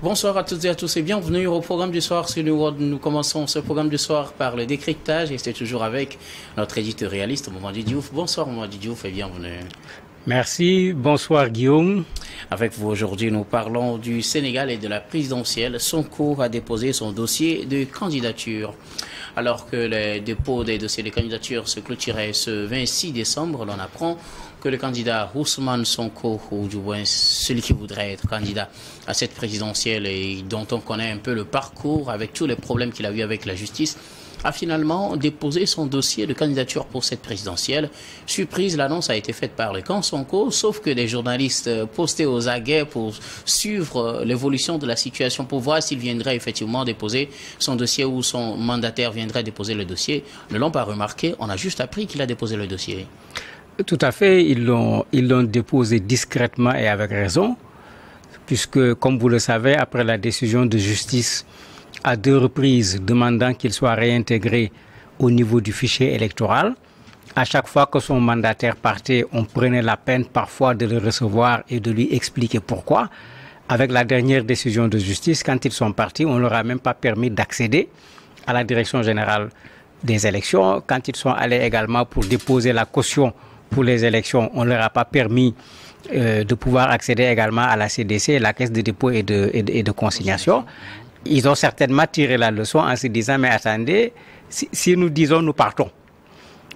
Bonsoir à toutes et à tous et bienvenue au programme du soir sur New World. Nous commençons ce programme du soir par le décryptage et c'est toujours avec notre éditorialiste Momadi Diouf. Bonsoir Momadi Diouf et bienvenue. Merci, bonsoir Guillaume. Avec vous aujourd'hui, nous parlons du Sénégal et de la présidentielle. Sonko a déposé son dossier de candidature. Alors que les dépôts des dossiers de candidature se clôturaient ce 26 décembre, l'on apprend que le candidat Ousmane Sonko, ou du moins celui qui voudrait être candidat à cette présidentielle et dont on connaît un peu le parcours avec tous les problèmes qu'il a eu avec la justice, a finalement déposé son dossier de candidature pour cette présidentielle. Surprise, l'annonce a été faite par le camp Sonko, sauf que des journalistes postés aux aguets pour suivre l'évolution de la situation, pour voir s'il viendrait effectivement déposer son dossier ou son mandataire viendrait déposer le dossier, ne l'ont pas remarqué. On a juste appris qu'il a déposé le dossier. Tout à fait, ils l'ont déposé discrètement et avec raison, puisque, comme vous le savez, après la décision de justice à 2 reprises demandant qu'il soit réintégré au niveau du fichier électoral, à chaque fois que son mandataire partait, on prenait la peine parfois de le recevoir et de lui expliquer pourquoi. Avec la dernière décision de justice, quand ils sont partis, on ne leur a même pas permis d'accéder à la direction générale des élections. Quand ils sont allés également pour déposer la caution pour les élections, on ne leur a pas permis de pouvoir accéder également à la CDC, la Caisse de dépôt et de consignation. Ils ont certainement tiré la leçon en se disant, mais attendez, si nous disons nous partons,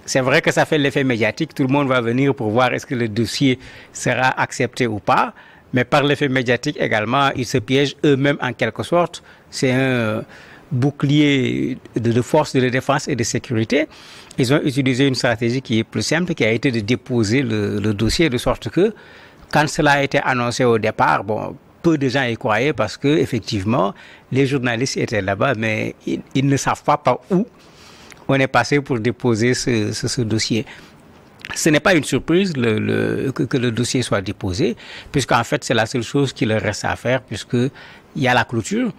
c'est vrai que ça fait l'effet médiatique, tout le monde va venir pour voir est-ce que le dossier sera accepté ou pas, mais par l'effet médiatique également, ils se piègent eux-mêmes en quelque sorte. C'est un bouclier de force de défense et de sécurité. Ils ont utilisé une stratégie qui est plus simple, qui a été de déposer le dossier de sorte que, quand cela a été annoncé au départ, bon, peu de gens y croyaient parce que effectivement, les journalistes étaient là-bas, mais ils ne savent pas par où on est passé pour déposer ce dossier. Ce n'est pas une surprise que le dossier soit déposé, puisqu'en fait, c'est la seule chose qu'il leur reste à faire, puisqu'il y a la clôture.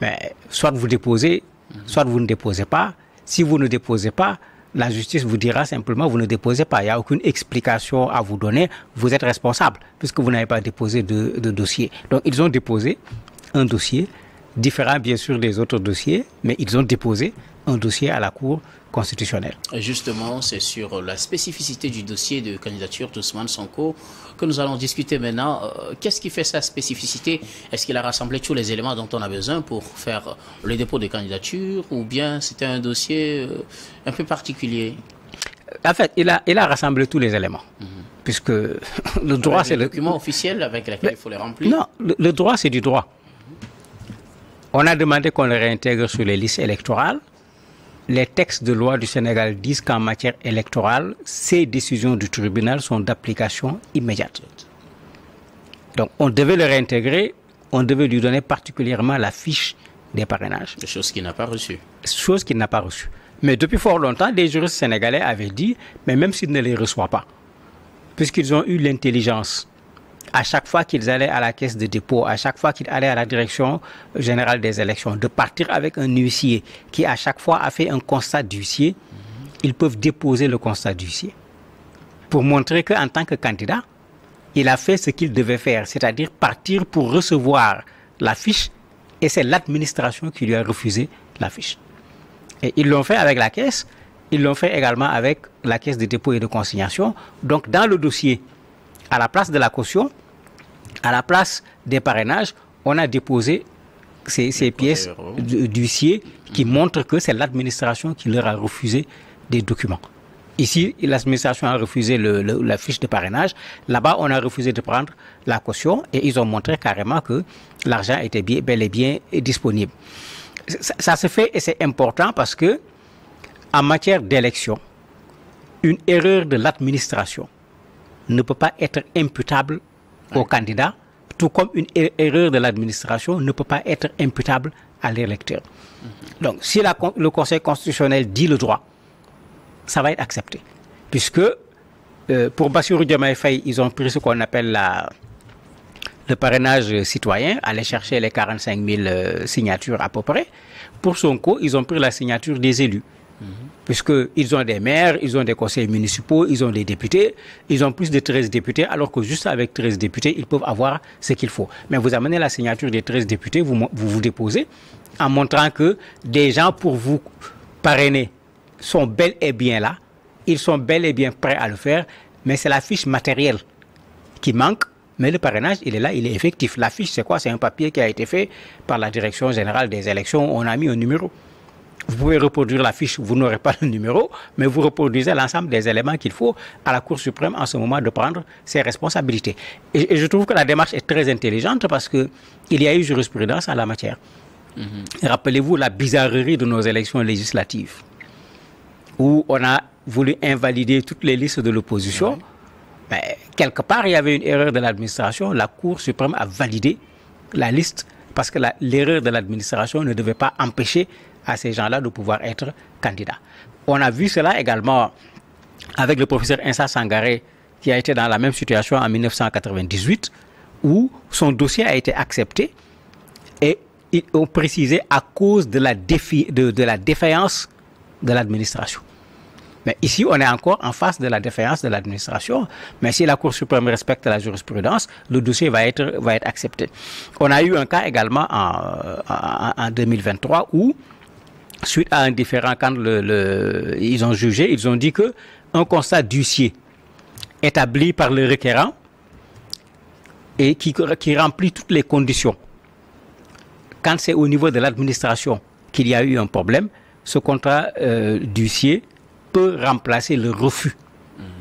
Mais soit vous déposez, soit vous ne déposez pas. Si vous ne déposez pas, la justice vous dira simplement vous ne déposez pas. Il n'y a aucune explication à vous donner. Vous êtes responsable puisque vous n'avez pas déposé de dossier. Donc ils ont déposé un dossier différent bien sûr des autres dossiers, mais ils ont déposé un dossier à la Cour constitutionnelle. Justement, c'est sur la spécificité du dossier de candidature d'Ousmane Sonko que nous allons discuter maintenant. Qu'est-ce qui fait sa spécificité? Est-ce qu'il a rassemblé tous les éléments dont on a besoin pour faire le dépôt de candidature ou bien c'était un dossier un peu particulier? En fait, il a rassemblé tous les éléments. Puisque le droit, c'est le document officiel avec lequel il faut les remplir. Non, le droit, c'est du droit. On a demandé qu'on le réintègre sur les listes électorales. Les textes de loi du Sénégal disent qu'en matière électorale, ces décisions du tribunal sont d'application immédiate. Donc, on devait le réintégrer, on devait lui donner particulièrement la fiche des parrainages. Chose qu'il n'a pas reçue. Chose qu'il n'a pas reçue. Mais depuis fort longtemps, des juristes sénégalais avaient dit, mais même s'ils ne les reçoivent pas, puisqu'ils ont eu l'intelligence, à chaque fois qu'ils allaient à la caisse de dépôt, à chaque fois qu'ils allaient à la direction générale des élections, de partir avec un huissier qui à chaque fois a fait un constat d'huissier, ils peuvent déposer le constat d'huissier pour montrer qu'en tant que candidat, il a fait ce qu'il devait faire, c'est-à-dire partir pour recevoir la fiche et c'est l'administration qui lui a refusé la fiche. Et ils l'ont fait avec la caisse, ils l'ont fait également avec la caisse de dépôt et de consignation. Donc dans le dossier, à la place de la caution, à la place des parrainages, on a déposé ces pièces d'huissier qui montrent que c'est l'administration qui leur a refusé des documents. Ici, l'administration a refusé la fiche de parrainage. Là-bas, on a refusé de prendre la caution et ils ont montré carrément que l'argent était bel et bien disponible. Ça se fait et c'est important parce que en matière d'élection, une erreur de l'administration ne peut pas être imputable au candidat, tout comme une erreur de l'administration ne peut pas être imputable à l'électeur. Donc, si le Conseil constitutionnel dit le droit, ça va être accepté. Puisque, pour Bassirou Diomaye Faye, ils ont pris ce qu'on appelle le parrainage citoyen, aller chercher les 45 000 signatures à peu près. Pour Sonko, ils ont pris la signature des élus. Puisqu'ils ont des maires, ils ont des conseils municipaux, ils ont des députés, ils ont plus de 13 députés, alors que juste avec 13 députés, ils peuvent avoir ce qu'il faut. Mais vous amenez la signature des 13 députés, vous déposez, en montrant que des gens pour vous parrainer sont bel et bien là, ils sont bel et bien prêts à le faire, mais c'est la fiche matérielle qui manque, mais le parrainage, il est là, il est effectif. La fiche, c'est quoi? C'est un papier qui a été fait par la Direction générale des élections, on a mis un numéro. Vous pouvez reproduire la fiche, vous n'aurez pas le numéro, mais vous reproduisez l'ensemble des éléments qu'il faut à la Cour suprême en ce moment de prendre ses responsabilités. Et je trouve que la démarche est très intelligente parce qu'il y a eu jurisprudence en la matière. Rappelez-vous la bizarrerie de nos élections législatives, où on a voulu invalider toutes les listes de l'opposition. Mais quelque part, il y avait une erreur de l'administration. La Cour suprême a validé la liste parce que l'erreur de l'administration ne devait pas empêcher à ces gens-là de pouvoir être candidats. On a vu cela également avec le professeur Insa Sangaré, qui a été dans la même situation en 1998, où son dossier a été accepté et ils ont précisé à cause de la défaillance de l'administration. Mais ici, on est encore en face de la défaillance de l'administration. Mais si la Cour suprême respecte la jurisprudence, le dossier va être accepté. On a eu un cas également en 2023 où, suite à un différend, quand ils ont jugé, ils ont dit qu'un constat d'huissier établi par le requérant et qui remplit toutes les conditions, quand c'est au niveau de l'administration qu'il y a eu un problème, ce contrat d'huissier peut remplacer le refus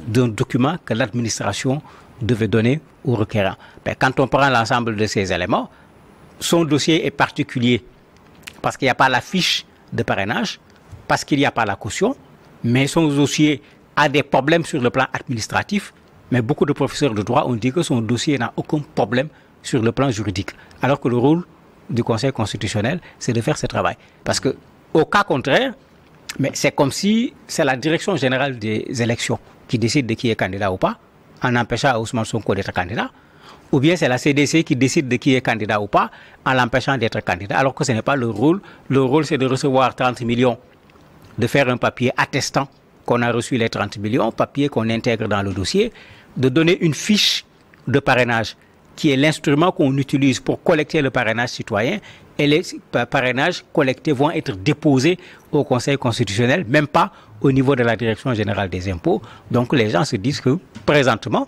d'un document que l'administration devait donner au requérant. Mais quand on prend l'ensemble de ces éléments, son dossier est particulier parce qu'il n'y a pas la fiche de parrainage, parce qu'il n'y a pas la caution, mais son dossier a des problèmes sur le plan administratif, mais beaucoup de professeurs de droit ont dit que son dossier n'a aucun problème sur le plan juridique. Alors que le rôle du Conseil constitutionnel, c'est de faire ce travail. Parce que, au cas contraire, mais c'est comme si c'est la Direction générale des élections qui décide de qui est candidat ou pas, en empêchant Ousmane Sonko d'être candidat, ou bien c'est la CDC qui décide de qui est candidat ou pas, en l'empêchant d'être candidat, alors que ce n'est pas le rôle. Le rôle, c'est de recevoir 30 millions, de faire un papier attestant qu'on a reçu les 30 millions, papier qu'on intègre dans le dossier, de donner une fiche de parrainage, qui est l'instrument qu'on utilise pour collecter le parrainage citoyen, et les parrainages collectés vont être déposés au Conseil constitutionnel, même pas au niveau de la Direction générale des impôts. Donc les gens se disent que présentement,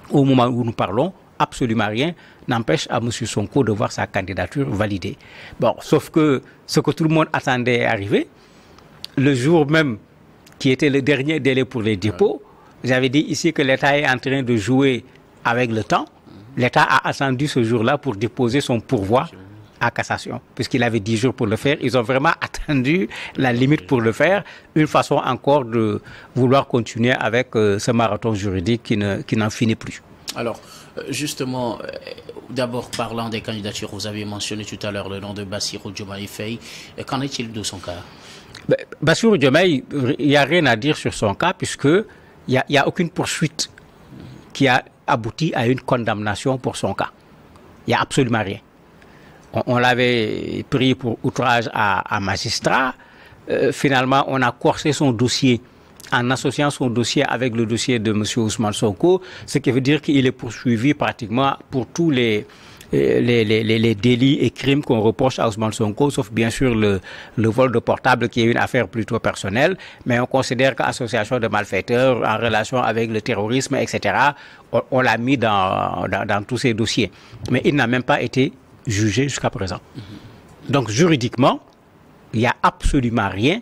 au moment où nous parlons, absolument rien n'empêche à M. Sonko de voir sa candidature validée. Bon, sauf que ce que tout le monde attendait est arrivé. Le jour même qui était le dernier délai pour les dépôts, j'avais dit ici que l'État est en train de jouer avec le temps. L'État a attendu ce jour-là pour déposer son pourvoi à cassation, puisqu'il avait 10 jours pour le faire. Ils ont vraiment attendu la limite pour le faire, une façon encore de vouloir continuer avec ce marathon juridique qui n'en finit plus. Alors, justement, d'abord parlant des candidatures, vous avez mentionné tout à l'heure le nom de Bassirou Diomaye Faye. Qu'en est-il de son cas? Bassirou Diomaye, il n'y a rien à dire sur son cas, puisqu'il n'y a aucune poursuite qui a abouti à une condamnation pour son cas. Il n'y a absolument rien. On l'avait pris pour outrage à magistrat. Finalement, on a corsé son dossier en associant son dossier avec le dossier de M. Ousmane Sonko, ce qui veut dire qu'il est poursuivi pratiquement pour tous les délits et crimes qu'on reproche à Ousmane Sonko, sauf bien sûr le vol de portable qui est une affaire plutôt personnelle, mais on considère qu'association de malfaiteurs en relation avec le terrorisme, etc., on l'a mis dans tous ces dossiers. Mais il n'a même pas été jugé jusqu'à présent. Donc juridiquement, il n'y a absolument rien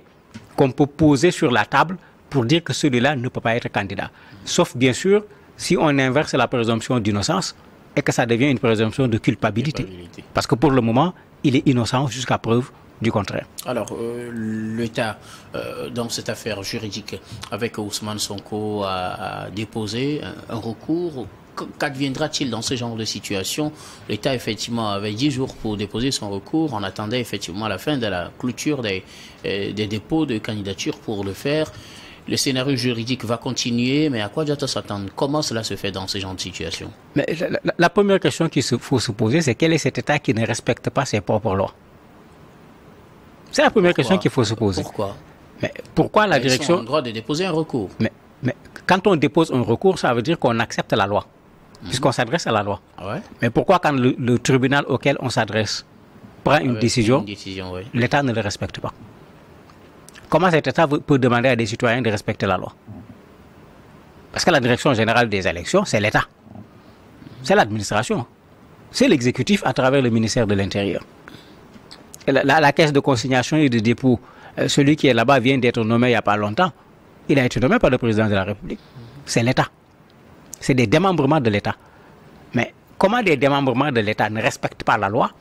qu'on peut poser sur la table pour dire que celui-là ne peut pas être candidat. Sauf bien sûr si on inverse la présomption d'innocence et que ça devient une présomption de culpabilité. Parce que pour le moment, il est innocent jusqu'à preuve du contraire. Alors, l'État, dans cette affaire juridique avec Ousmane Sonko, a déposé un recours. Qu'adviendra-t-il dans ce genre de situation? L'État, effectivement, avait 10 jours pour déposer son recours. On attendait effectivement la fin de la clôture des dépôts de candidature pour le faire. Le scénario juridique va continuer, mais à quoi doit-on s'attendre? Comment cela se fait dans ce genre de situation? Mais la première question qu'il faut se poser, c'est quel est cet État qui ne respecte pas ses propres lois? C'est la première question qu'il faut se poser. Pourquoi? Mais pourquoi la direction... Ils sont en droit de déposer un recours. Mais quand on dépose un recours, ça veut dire qu'on accepte la loi, puisqu'on s'adresse à la loi. Ouais. Mais pourquoi quand le tribunal auquel on s'adresse prend une décision, oui. l'État ne le respecte pas? Comment cet État peut demander à des citoyens de respecter la loi? Parce que la direction générale des élections, c'est l'État. C'est l'administration. C'est l'exécutif à travers le ministère de l'Intérieur. La caisse de consignation et de dépôt, celui qui est là-bas vient d'être nommé il n'y a pas longtemps. Il a été nommé par le président de la République. C'est l'État. C'est des démembrements de l'État. Mais comment des démembrements de l'État ne respectent pas la loi?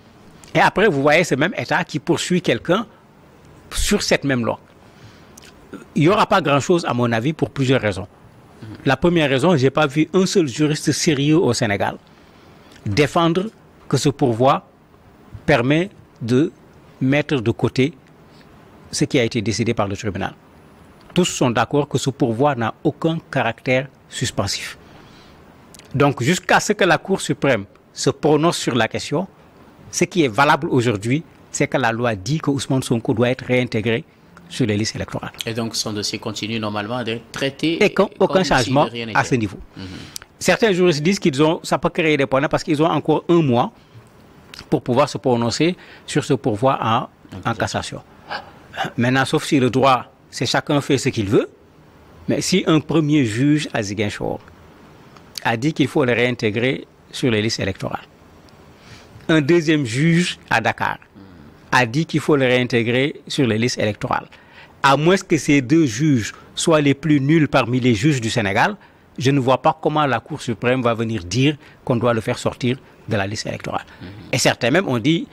Et après, vous voyez ce même État qui poursuit quelqu'un sur cette même loi. Il n'y aura pas grand-chose, à mon avis, pour plusieurs raisons. La première raison, je n'ai pas vu un seul juriste sérieux au Sénégal défendre que ce pourvoi permet de mettre de côté ce qui a été décidé par le tribunal. Tous sont d'accord que ce pourvoi n'a aucun caractère suspensif. Donc, jusqu'à ce que la Cour suprême se prononce sur la question, ce qui est valable aujourd'hui, c'est que la loi dit que Ousmane Sonko doit être réintégré sur les listes électorales. Et donc, son dossier continue normalement d'être traité. Et aucun changement à ce niveau. Certains juristes disent ça peut créer des problèmes parce qu'ils ont encore un mois pour pouvoir se prononcer sur ce pourvoi en cassation. Maintenant, sauf si le droit, c'est chacun fait ce qu'il veut, mais si un premier juge à Ziguinchor a dit qu'il faut le réintégrer sur les listes électorales, un deuxième juge à Dakar a dit qu'il faut le réintégrer sur les listes électorales, à moins que ces deux juges soient les plus nuls parmi les juges du Sénégal, je ne vois pas comment la Cour suprême va venir dire qu'on doit le faire sortir de la liste électorale. Et certains même ont dit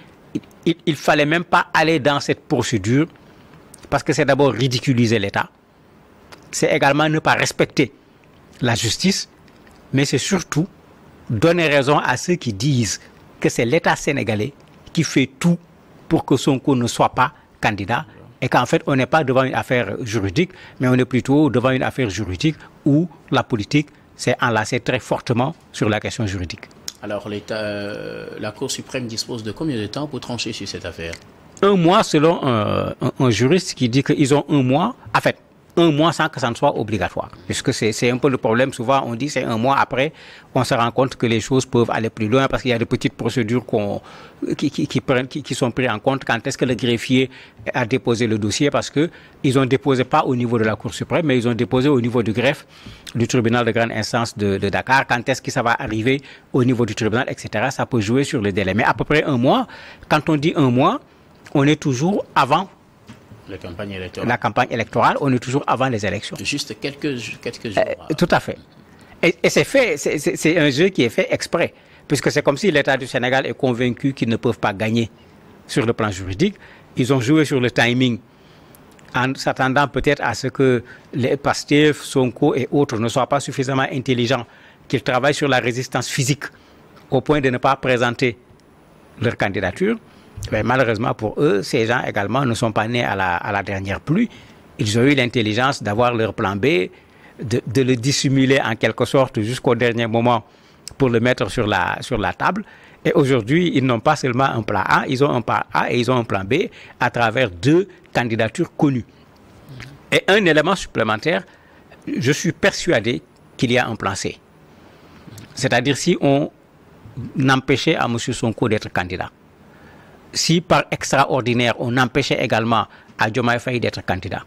qu'il ne fallait même pas aller dans cette procédure parce que c'est d'abord ridiculiser l'État, c'est également ne pas respecter la justice, mais c'est surtout donner raison à ceux qui disent que c'est l'État sénégalais qui fait tout pour que Sonko ne soit pas candidat et qu'en fait on n'est pas devant une affaire juridique, mais on est plutôt devant une affaire juridique où la politique s'est enlacée très fortement sur la question juridique. Alors la Cour suprême dispose de combien de temps pour trancher sur cette affaire? Un mois selon un juriste qui dit qu'ils ont un mois, en fait, un mois sans que ça ne soit obligatoire. Puisque c'est un peu le problème, souvent on dit c'est un mois après, on se rend compte que les choses peuvent aller plus loin parce qu'il y a des petites procédures qui sont prises en compte quand est-ce que le greffier a déposé le dossier, parce qu'ils ont déposé pas au niveau de la Cour suprême, mais ils ont déposé au niveau du greffe du tribunal de grande instance de Dakar. Quand est-ce que ça va arriver au niveau du tribunal, etc. Ça peut jouer sur le délai. Mais à peu près un mois, quand on dit un mois, on est toujours avant la campagne électorale, on est toujours avant les élections. Juste quelques jours. Tout à fait. Et c'est fait, c'est un jeu qui est fait exprès, puisque c'est comme si l'État du Sénégal est convaincu qu'ils ne peuvent pas gagner sur le plan juridique. Ils ont joué sur le timing en s'attendant peut-être à ce que les Pastef, Sonko et autres ne soient pas suffisamment intelligents, qu'ils travaillent sur la résistance physique au point de ne pas présenter leur candidature. Mais malheureusement pour eux, ces gens également ne sont pas nés à la dernière pluie. Ils ont eu l'intelligence d'avoir leur plan B, de le dissimuler en quelque sorte jusqu'au dernier moment pour le mettre sur la table. Et aujourd'hui, ils n'ont pas seulement un plan A, ils ont un plan A et ils ont un plan B à travers deux candidatures connues. Et un élément supplémentaire, je suis persuadé qu'il y a un plan C. C'est-à-dire si on empêchait à M. Sonko d'être candidat, si par extraordinaire, on empêchait également à Diomaye Faye d'être candidat,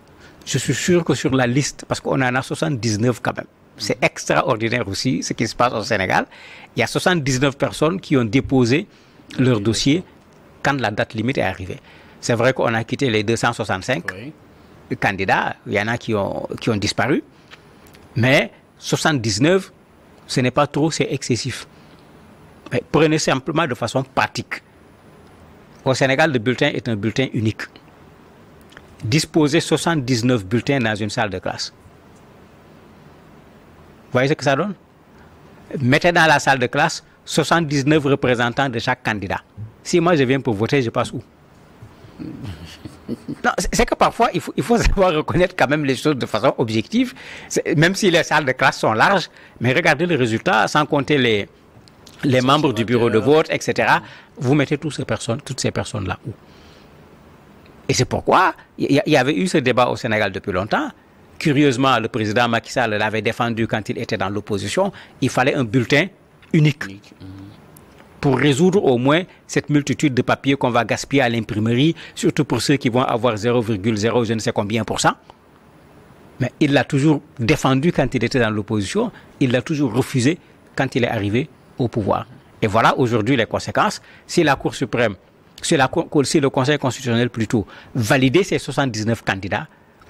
je suis sûr que sur la liste, parce qu'on en a 79 quand même, c'est extraordinaire aussi ce qui se passe au Sénégal, il y a 79 personnes qui ont déposé leur dossier quand la date limite est arrivée. C'est vrai qu'on a quitté les 265 candidats, il y en a qui ont disparu, mais 79, ce n'est pas trop, c'est excessif. Mais prenez simplement de façon pratique. Au Sénégal, le bulletin est un bulletin unique. Disposer 79 bulletins dans une salle de classe. Vous voyez ce que ça donne? Mettez dans la salle de classe 79 représentants de chaque candidat. Si moi je viens pour voter, je passe où? Non, c'est que parfois, il faut savoir reconnaître quand même les choses de façon objective, même si les salles de classe sont larges, mais regardez le résultat, sans compter les membres du bureau de vote, etc. Vous mettez toutes ces personnes-là où? Et c'est pourquoi il y avait eu ce débat au Sénégal depuis longtemps. Curieusement, le président Macky Sall l'avait défendu quand il était dans l'opposition. Il fallait un bulletin unique pour résoudre au moins cette multitude de papiers qu'on va gaspiller à l'imprimerie, surtout pour ceux qui vont avoir 0,0 je ne sais combien %. Mais il l'a toujours défendu quand il était dans l'opposition, il l'a toujours refusé quand il est arrivé au pouvoir. Et voilà aujourd'hui les conséquences. Si la Cour suprême, si le Conseil constitutionnel plutôt validait ces 79 candidats,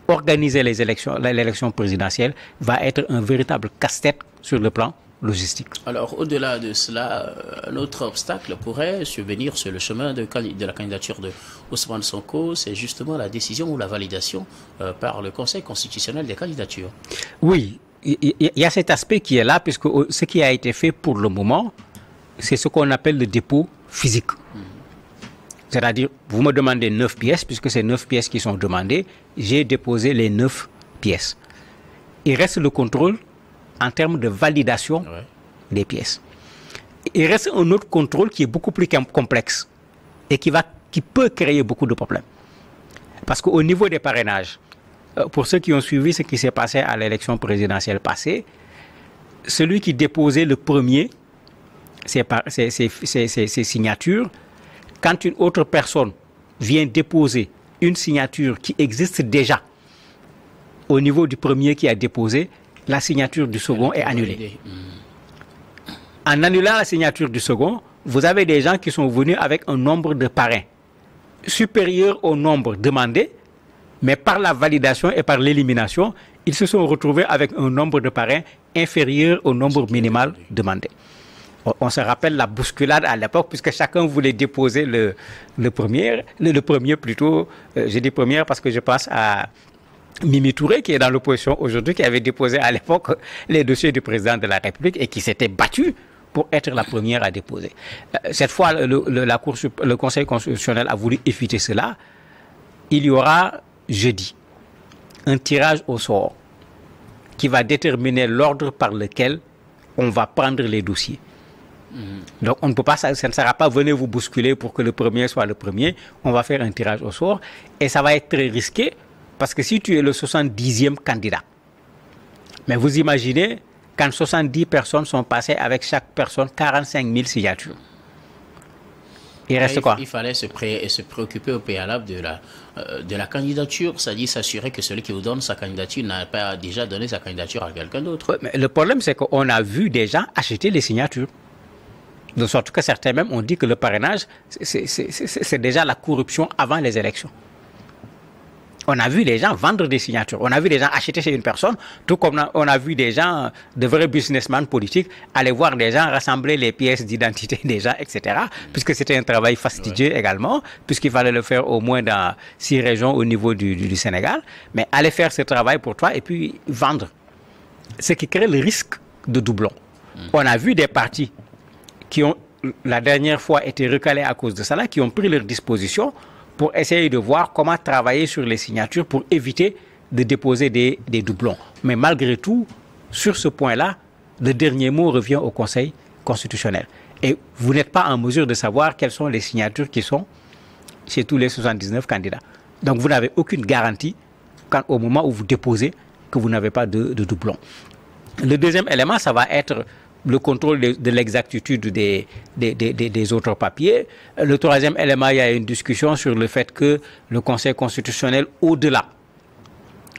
organiser l'élection présidentielle va être un véritable casse-tête sur le plan logistique. Alors, au-delà de cela, un autre obstacle pourrait survenir sur le chemin de la candidature de Ousmane Sonko, c'est justement la décision ou la validation par le Conseil constitutionnel des candidatures. Oui, il y a cet aspect qui est là, puisque ce qui a été fait pour le moment, c'est ce qu'on appelle le dépôt physique. C'est-à-dire, vous me demandez 9 pièces, puisque c'est 9 pièces qui sont demandées, j'ai déposé les 9 pièces. Il reste le contrôle en termes de validation des pièces. Il reste un autre contrôle qui est beaucoup plus complexe et qui peut créer beaucoup de problèmes. Parce qu'au niveau des parrainages, pour ceux qui ont suivi ce qui s'est passé à l'élection présidentielle passée, celui qui déposait le premier ses signatures, quand une autre personne vient déposer une signature qui existe déjà au niveau du premier qui a déposé, la signature du second est annulée. En annulant la signature du second, vous avez des gens qui sont venus avec un nombre de parrains supérieur au nombre demandé, mais par la validation et par l'élimination, ils se sont retrouvés avec un nombre de parrains inférieur au nombre minimal demandé. On se rappelle la bousculade à l'époque, puisque chacun voulait déposer le premier plutôt, je dis premier parce que je pense à Mimi Touré, qui est dans l'opposition aujourd'hui, qui avait déposé à l'époque les dossiers du président de la République et qui s'était battu pour être la première à déposer. Cette fois, le Conseil constitutionnel a voulu éviter cela. Il y aura jeudi un tirage au sort qui va déterminer l'ordre par lequel on va prendre les dossiers. Donc on ne peut pas, ça ne sera pas venez vous bousculer pour que le premier soit le premier. On va faire un tirage au sort et ça va être très risqué parce que si tu es le 70e candidat, mais vous imaginez quand 70 personnes sont passées avec chaque personne 45 000 signatures. Il reste quoi? Il fallait se préoccuper au préalable de la candidature, c'est-à-dire s'assurer que celui qui vous donne sa candidature n'a pas déjà donné sa candidature à quelqu'un d'autre. Mais le problème, c'est qu'on a vu des gens acheter les signatures. De sorte que certains même ont dit que le parrainage, c'est déjà la corruption avant les élections. On a vu des gens vendre des signatures. On a vu des gens acheter chez une personne, tout comme on a vu des gens, de vrais businessmen politiques, aller voir des gens rassembler les pièces d'identité des gens, etc. Puisque c'était un travail fastidieux également, puisqu'il fallait le faire au moins dans 6 régions au niveau du Sénégal. Mais aller faire ce travail pour toi et puis vendre. Ce qui crée le risque de doublon. On a vu des partis qui ont la dernière fois été recalés à cause de cela, qui ont pris leurs dispositions pour essayer de voir comment travailler sur les signatures pour éviter de déposer des doublons. Mais malgré tout, sur ce point-là, le dernier mot revient au Conseil constitutionnel. Et vous n'êtes pas en mesure de savoir quelles sont les signatures qui sont chez tous les 79 candidats. Donc vous n'avez aucune garantie au moment où vous déposez que vous n'avez pas de doublons. Le deuxième élément, ça va être le contrôle de l'exactitude des autres papiers. Le troisième élément, il y a une discussion sur le fait que le Conseil constitutionnel, au-delà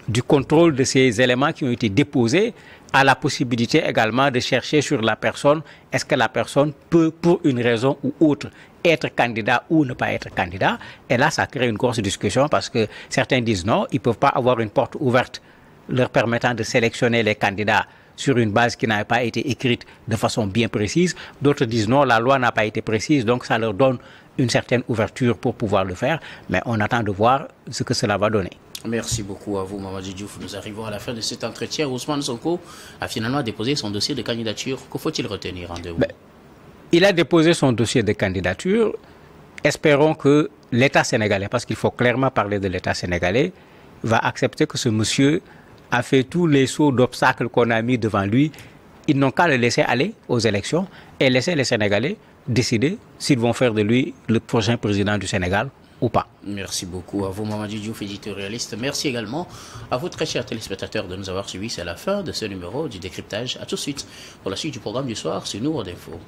du contrôle de ces éléments qui ont été déposés, a la possibilité également de chercher sur la personne, est-ce que la personne peut, pour une raison ou autre, être candidat ou ne pas être candidat. Et là, ça crée une grosse discussion parce que certains disent non, ils ne peuvent pas avoir une porte ouverte leur permettant de sélectionner les candidats sur une base qui n'a pas été écrite de façon bien précise. D'autres disent non, la loi n'a pas été précise, donc ça leur donne une certaine ouverture pour pouvoir le faire. Mais on attend de voir ce que cela va donner. Merci beaucoup à vous, Mamadi Diouf. Nous arrivons à la fin de cet entretien. Ousmane Sonko a finalement déposé son dossier de candidature. Que faut-il retenir en deux mots? Il a déposé son dossier de candidature. Espérons que l'État sénégalais, parce qu'il faut clairement parler de l'État sénégalais, va accepter que ce monsieur a fait tous les sauts d'obstacles qu'on a mis devant lui. Ils n'ont qu'à le laisser aller aux élections et laisser les Sénégalais décider s'ils vont faire de lui le prochain président du Sénégal ou pas. Merci beaucoup à vous, Mamadou Diouf, éditorialiste. Merci également à vous, très chers téléspectateurs, de nous avoir suivis. C'est la fin de ce numéro du décryptage. À tout de suite pour la suite du programme du soir sur Nour d'Info.